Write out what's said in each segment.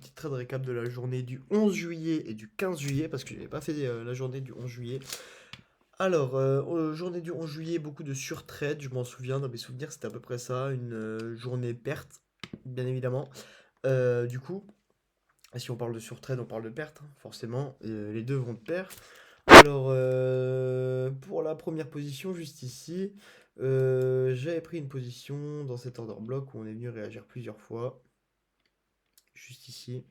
Petit trade récap de la journée du 11 juillet et du 15 juillet, parce que j'avais pas fait la journée du 11 juillet. Alors, journée du 11 juillet, beaucoup de surtrade, je m'en souviens, dans mes souvenirs, c'était à peu près ça, une journée perte, bien évidemment. Du coup, si on parle de surtrade, on parle de perte, hein, forcément, les deux vont de pair. Alors, pour la première position, juste ici, j'avais pris une position dans cet order block où on est venu réagir plusieurs fois, juste ici.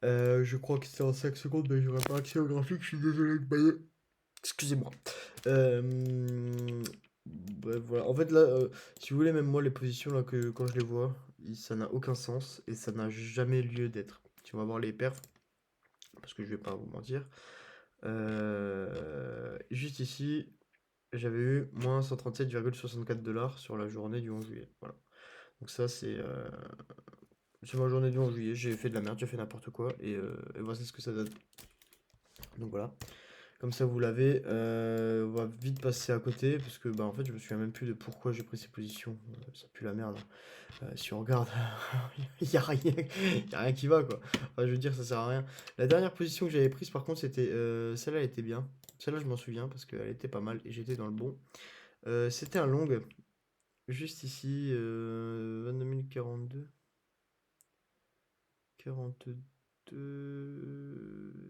Je crois que c'est en 5 secondes, mais j'aurais pas accès au graphique, je suis désolé de bailler. Excusez-moi. Euh, Bref, voilà. En fait, là, si vous voulez, même moi, les positions, là, que quand je les vois, ça n'a aucun sens et ça n'a jamais lieu d'être. Si on va voir les perfs, parce que je vais pas vous mentir. Juste ici, j'avais eu moins 137,64 $ sur la journée du 11 juillet. Voilà. Donc ça, c'est ma journée du 11 juillet. J'ai fait de la merde, j'ai fait n'importe quoi et voici ce que ça donne. Donc voilà. Comme ça, vous l'avez. On va vite passer à côté, parce que bah, en fait, je me souviens même plus de pourquoi j'ai pris ces positions. Ça pue la merde, hein. Si on regarde, il n'y a rien, y a rien qui va, quoi. Enfin, je veux dire, ça sert à rien. La dernière position que j'avais prise, par contre, c'était celle-là, elle était bien. Celle-là, je m'en souviens, parce qu'elle était pas mal, et j'étais dans le bon. C'était un long, juste ici, 22 042. 42.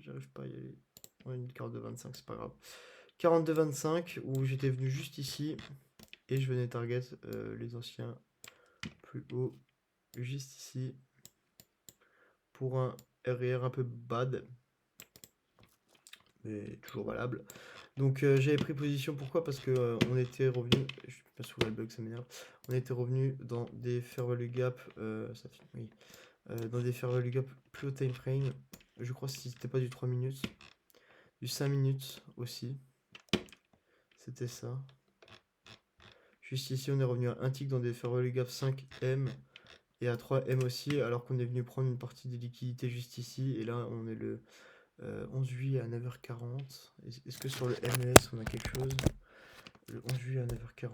J'arrive pas à y aller. Ouais, une carte de 25, c'est pas grave. 42-25, où j'étais venu juste ici et je venais target les anciens plus hauts, juste ici, pour un RR un peu bad, mais toujours valable. Donc j'avais pris position, pourquoi? Parce que on était revenu, je suis pas sous le bug, ça m'énerve, on était revenu dans des fair value gap, oui, dans des fair value gap plus haut time frame, je crois que si c'était pas du 3 minutes, du 5 minutes aussi, c'était ça. Juste ici, on est revenu à un tick dans des fair value gap 5M et à 3M aussi, alors qu'on est venu prendre une partie des liquidités juste ici. Et là, on est le 11 juillet à 9h40. Est-ce que sur le MES, on a quelque chose? Le 11 juillet à 9h40.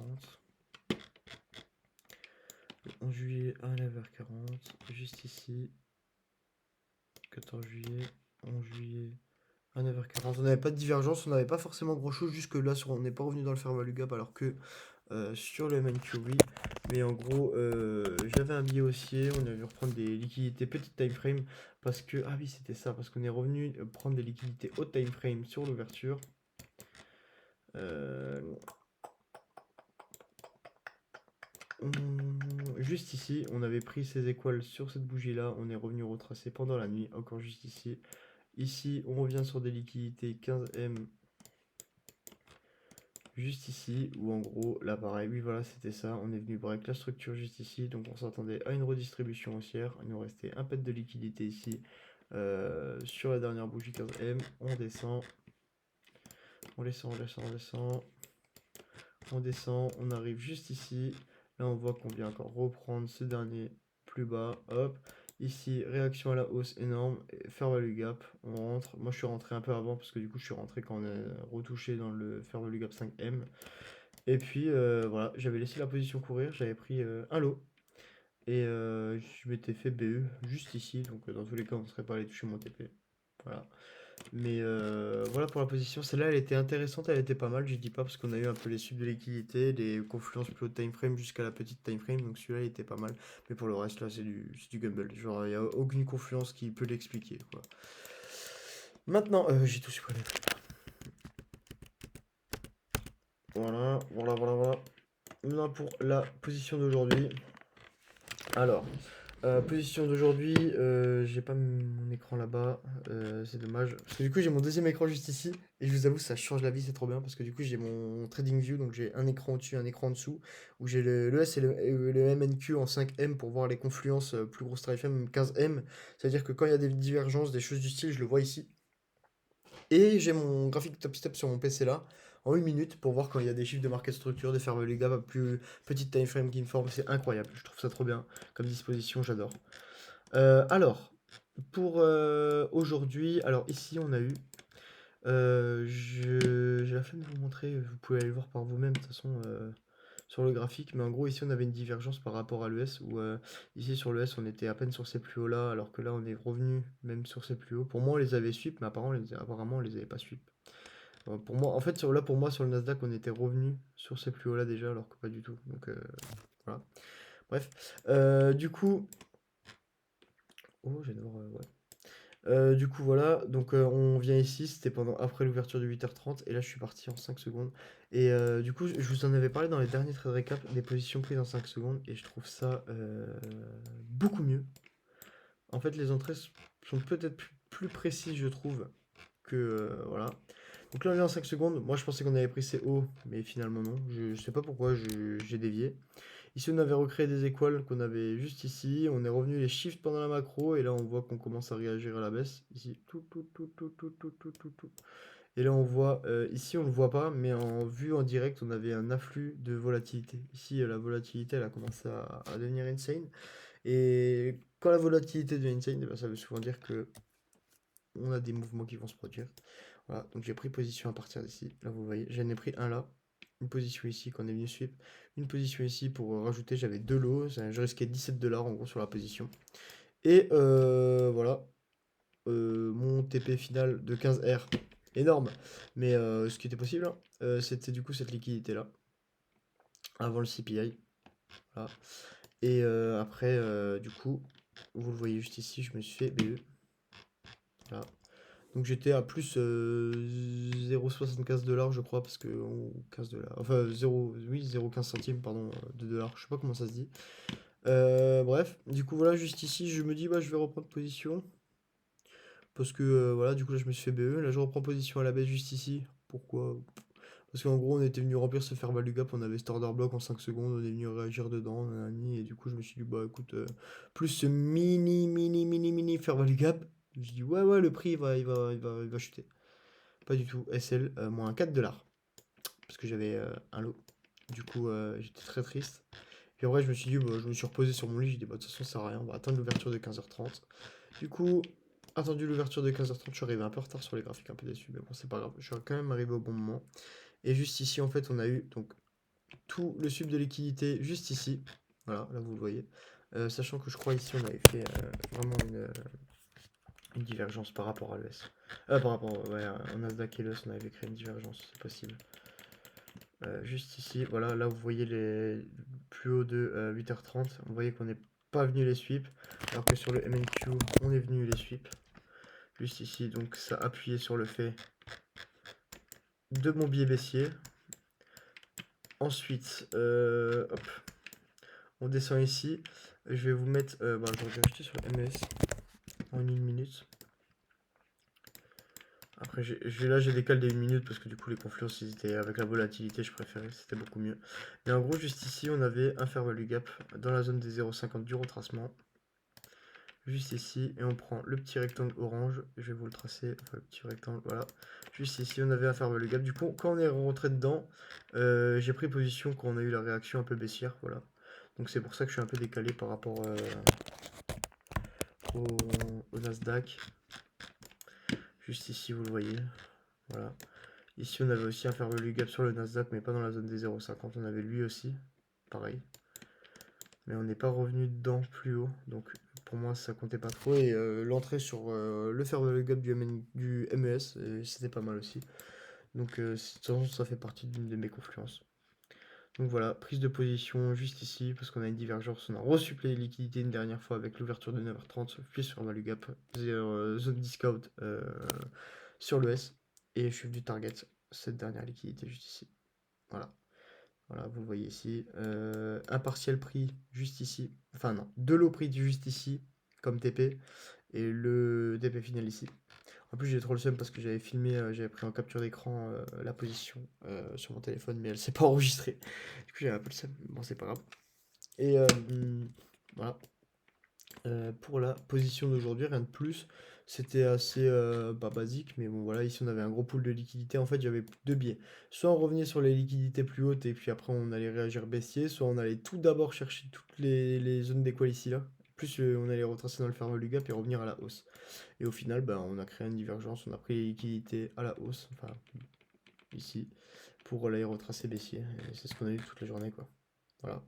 Le 11 juillet à 9h40. Juste ici. 14 juillet. 11 juillet à 9h40. On n'avait pas de divergence, on n'avait pas forcément grand chose. Jusque là, on n'est pas revenu dans le fair value gap, alors que sur le MNQ, oui. Mais en gros, j'avais un billet haussier, on a dû reprendre des liquidités petit time frame parce que, ah oui, c'était ça, parce qu'on est revenu prendre des liquidités haut time frame sur l'ouverture. Euh, Juste ici, on avait pris ces étoiles sur cette bougie-là, on est revenu retracer pendant la nuit, encore juste ici. Ici, on revient sur des liquidités 15M juste ici, où en gros, là pareil, oui voilà, c'était ça, on est venu break la structure juste ici, donc on s'attendait à une redistribution haussière, il nous restait un pet de liquidité ici, sur la dernière bougie 15M, on descend, on descend, on descend, on descend, on descend, on arrive juste ici, là on voit qu'on vient encore reprendre ce dernier plus bas, hop, ici réaction à la hausse énorme, fair value gap, on rentre, moi je suis rentré un peu avant parce que du coup je suis rentré quand on a retouché dans le fair value gap 5M, et puis voilà, j'avais laissé la position courir, j'avais pris un lot. Et je m'étais fait BE juste ici, donc dans tous les cas on ne serait pas allé toucher mon TP. Voilà. Mais voilà pour la position. Celle-là elle était intéressante, elle était pas mal, je dis pas parce qu'on a eu un peu les subs de liquidité, les confluences plus haut time frame jusqu'à la petite time frame, donc celui-là il était pas mal. Mais pour le reste là c'est du gamble. Genre il n'y a aucune confluence qui peut l'expliquer, quoi. Maintenant, j'ai tout supprimé. Voilà, voilà, voilà, voilà. Maintenant pour la position d'aujourd'hui. Alors, position d'aujourd'hui, j'ai pas mon écran là-bas, c'est dommage. Parce que du coup, j'ai mon deuxième écran juste ici, et je vous avoue, ça change la vie, c'est trop bien, parce que du coup, j'ai mon TradingView, donc j'ai un écran au-dessus, un écran en dessous, où j'ai le S et le MNQ en 5M pour voir les confluences, plus gros strike M, 15M. C'est-à-dire que quand il y a des divergences, des choses du style, je le vois ici. Et j'ai mon graphique top step sur mon PC là, en 1 minute, pour voir quand il y a des chiffres de market structure, des fair value gap à plus petite time frame qui me forment. C'est incroyable, je trouve ça trop bien comme disposition, j'adore. Alors, pour aujourd'hui, alors ici on a eu, j'ai la flemme de vous montrer, vous pouvez aller le voir par vous-même, de toute façon, sur le graphique, mais en gros ici on avait une divergence par rapport à l'ES, où ici sur l'ES on était à peine sur ces plus hauts là, alors que là on est revenu même sur ces plus hauts. Pour moi on les avait sweep, mais apparemment on les avait pas sweep. Pour moi, en fait pour moi sur le Nasdaq on était revenu sur ces plus hauts là déjà, alors que pas du tout. Donc voilà. Bref. Du coup... Oh, j'ai devoir... ouais. Du coup, voilà, donc on vient ici, c'était après l'ouverture de 8h30, et là je suis parti en 5 secondes. Et du coup, je vous en avais parlé dans les derniers trade récap des positions prises en 5 secondes, et je trouve ça beaucoup mieux. En fait, les entrées sont peut-être plus précises, je trouve, que voilà. Donc là, on est en 5 secondes. Moi, je pensais qu'on avait pris ces hauts, mais finalement non. Je sais pas pourquoi j'ai dévié. Ici, on avait recréé des étoiles qu'on avait juste ici. On est revenu les shift pendant la macro. Et là, on voit qu'on commence à réagir à la baisse. Ici, tout, tout, tout, tout, tout, tout, tout, tout, tout. Et là, on voit, ici, on le voit pas, mais en vue en direct, on avait un afflux de volatilité. Ici, la volatilité, elle a commencé à devenir insane. Et quand la volatilité devient insane, eh ben, ça veut souvent dire que on a des mouvements qui vont se produire. Voilà, donc j'ai pris position à partir d'ici. Là, vous voyez, j'en ai pris un là, une position ici qu'on est venu sweep, une position ici pour rajouter. J'avais deux lots, je risquais 17 $ en gros sur la position. Et voilà, mon TP final de 15 R, énorme. Mais ce qui était possible, hein, c'était du coup cette liquidité là, avant le CPI. Voilà. Et après, du coup, vous le voyez juste ici, je me suis fait BE. Voilà. Donc j'étais à plus 0,75 $, je crois, parce que 15 $, enfin 0, oui, 0,15 centimes, pardon, de dollars, je sais pas comment ça se dit. Bref, du coup voilà, juste ici, je me dis, bah je vais reprendre position, parce que voilà, du coup là je me suis fait BE, là je reprends position à la baisse juste ici. Pourquoi? Parce qu'en gros on était venu remplir ce fair value gap, on avait ce order block en 5 secondes, on est venu réagir dedans, nanani, et du coup je me suis dit, bah écoute, plus ce mini fair value gap, je dis ouais ouais, le prix il va chuter. Pas du tout. SL, moins 4 $. Parce que j'avais un lot. Du coup, j'étais très triste. Puis après, je me suis dit, bah, je me suis reposé sur mon lit. J'ai dit, bah, de toute façon, ça sert à rien. On va attendre l'ouverture de 15h30. Du coup, attendu l'ouverture de 15h30. Je suis arrivé un peu en retard sur les graphiques, un peu déçu. Mais bon, c'est pas grave. Je suis quand même arrivé au bon moment. Et juste ici, en fait, on a eu donc tout le sub de liquidité juste ici. Voilà, là, vous le voyez. Sachant que je crois ici, on avait fait vraiment une divergence par rapport à l'ES. Par rapport ouais, au Nasdaq et l'ES, on avait créé une divergence, c'est possible. Juste ici, voilà, là vous voyez les plus hauts de 8h30, vous voyez qu'on n'est pas venu les sweep, alors que sur le MNQ, on est venu les sweep. Juste ici, donc ça appuyait sur le fait de mon biais baissier. Ensuite, hop, on descend ici. Je vais vous mettre, je vais rajouter sur le MS en une minute. Après, là, j'ai décalé des 1 minute parce que du coup, les confluences, ils étaient avec la volatilité, je préférais, c'était beaucoup mieux. Mais en gros, juste ici, on avait un fair value gap dans la zone des 0,50 du retracement. Juste ici, et on prend le petit rectangle orange, je vais vous le tracer, enfin le petit rectangle, voilà. Juste ici, on avait un fair value gap. Du coup, quand on est rentré dedans, j'ai pris position quand on a eu la réaction un peu baissière, voilà. Donc c'est pour ça que je suis un peu décalé par rapport au Nasdaq. Juste ici, vous le voyez, voilà. Ici, on avait aussi un fair value gap sur le Nasdaq, mais pas dans la zone des 0,50. On avait lui aussi, pareil. Mais on n'est pas revenu dedans plus haut, donc pour moi ça comptait pas trop. Et l'entrée sur le fair value gap du MES, c'était pas mal aussi. Donc de toute façon, ça fait partie d'une de mes confluences. Donc voilà, prise de position juste ici, parce qu'on a une divergence. On a resuppléé les liquidités une dernière fois avec l'ouverture de 9h30, puis sur value gap, zone discount sur le S. Et je suis venu target cette dernière liquidité juste ici. Voilà. Voilà, vous le voyez ici. Un partiel prix juste ici. Enfin non, deux lots prix juste ici, comme TP. Et le TP final ici. En plus, j'ai trop le seum parce que j'avais filmé, j'avais pris en capture d'écran la position sur mon téléphone, mais elle s'est pas enregistrée. Du coup, j'avais un peu le seum. Bon, c'est pas grave. Et voilà. Pour la position d'aujourd'hui, rien de plus. C'était assez basique, mais bon voilà, ici on avait un gros pool de liquidités. En fait, j'avais deux biais. Soit on revenait sur les liquidités plus hautes et puis après on allait réagir baissier, soit on allait tout d'abord chercher toutes les zones d'équal ici là. Plus on allait retracer dans le fair value gap et revenir à la hausse. Et au final, on a créé une divergence, on a pris les liquidités à la hausse, enfin ici, pour aller retracer baissier. Et c'est ce qu'on a eu toute la journée quoi. Voilà.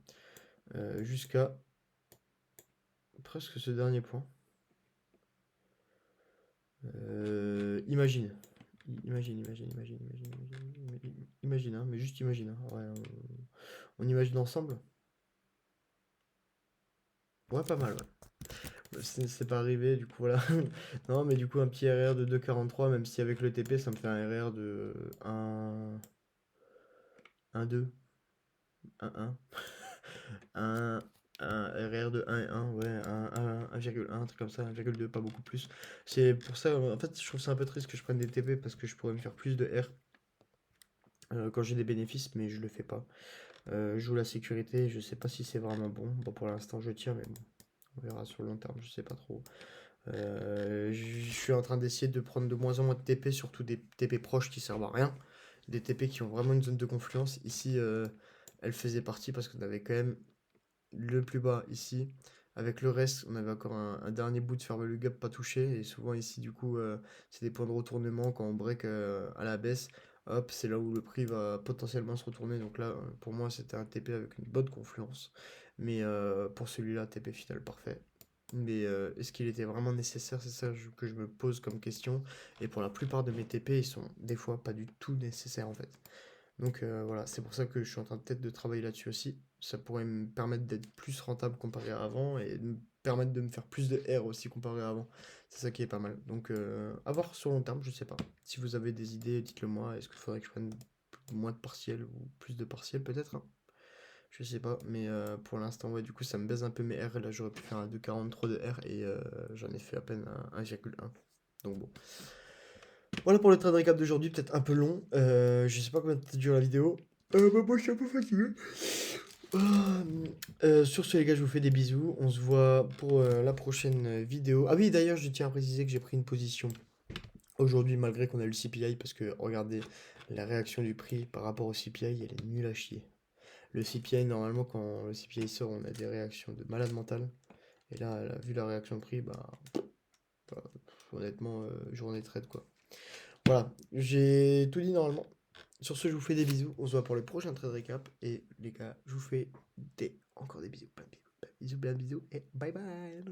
Jusqu'à presque ce dernier point. Imagine. Imagine, hein, mais juste imagine, hein. Ouais, on imagine ensemble? Ouais, pas mal, ouais. C'est pas arrivé, du coup, voilà. Non, mais du coup, un petit RR de 2,43, même si avec le TP, ça me fait un RR de 1,2, 1,1. Un, un RR de 1 et 1, ouais, 1,1, un truc comme ça, 1,2, pas beaucoup plus. C'est pour ça, en fait, je trouve ça un peu triste que je prenne des TP parce que je pourrais me faire plus de R quand j'ai des bénéfices, mais je le fais pas. Je joue la sécurité, je sais pas si c'est vraiment bon. Bon, pour l'instant, je tiens, mais bon, on verra sur le long terme, je sais pas trop. Je suis en train d'essayer de prendre de moins en moins de TP, surtout des TP proches qui servent à rien. Des TP qui ont vraiment une zone de confluence. Ici, elle faisait partie parce qu'on avait quand même le plus bas ici. Avec le reste, on avait encore un dernier bout de ferme gap pas touché. Et souvent ici, du coup, c'est des points de retournement quand on break à la baisse. Hop, c'est là où le prix va potentiellement se retourner. Donc là, pour moi, c'était un TP avec une bonne confluence. Mais pour celui-là, TP final parfait. Mais est-ce qu'il était vraiment nécessaire? C'est ça que je me pose comme question. Et pour la plupart de mes TP, ils sont des fois pas du tout nécessaires en fait. Donc voilà, c'est pour ça que je suis en train peut-être de travailler là-dessus aussi. Ça pourrait me permettre d'être plus rentable comparé à avant et de me permettre de me faire plus de R aussi comparé à avant. C'est ça qui est pas mal. Donc à voir sur long terme, je sais pas. Si vous avez des idées, dites-le moi. Est-ce qu'il faudrait que je prenne moins de partiels ou plus de partiels peut-être, hein. Je sais pas, mais pour l'instant, ouais, du coup, ça me baisse un peu mes R. Là, j'aurais pu faire un 2,43 de R et j'en ai fait à peine un 1,1. Donc bon. Voilà pour le trade récap d'aujourd'hui, peut-être un peu long. Je sais pas combien de temps dure la vidéo. Bah, moi, je suis un peu fatigué. Ah, sur ce, les gars, je vous fais des bisous. On se voit pour la prochaine vidéo. Ah oui, d'ailleurs, je tiens à préciser que j'ai pris une position aujourd'hui, malgré qu'on a eu le CPI, parce que regardez, la réaction du prix par rapport au CPI, elle est nulle à chier. Le CPI, normalement, quand le CPI sort, on a des réactions de malade mental. Et là, vu la réaction de prix, bah, honnêtement, journée de trade, quoi. Voilà, j'ai tout dit normalement. Sur ce, je vous fais des bisous. On se voit pour le prochain trade récap. Et les gars, je vous fais encore des bisous. Plein de bisous, plein de bisous, plein de bisous. Et bye bye.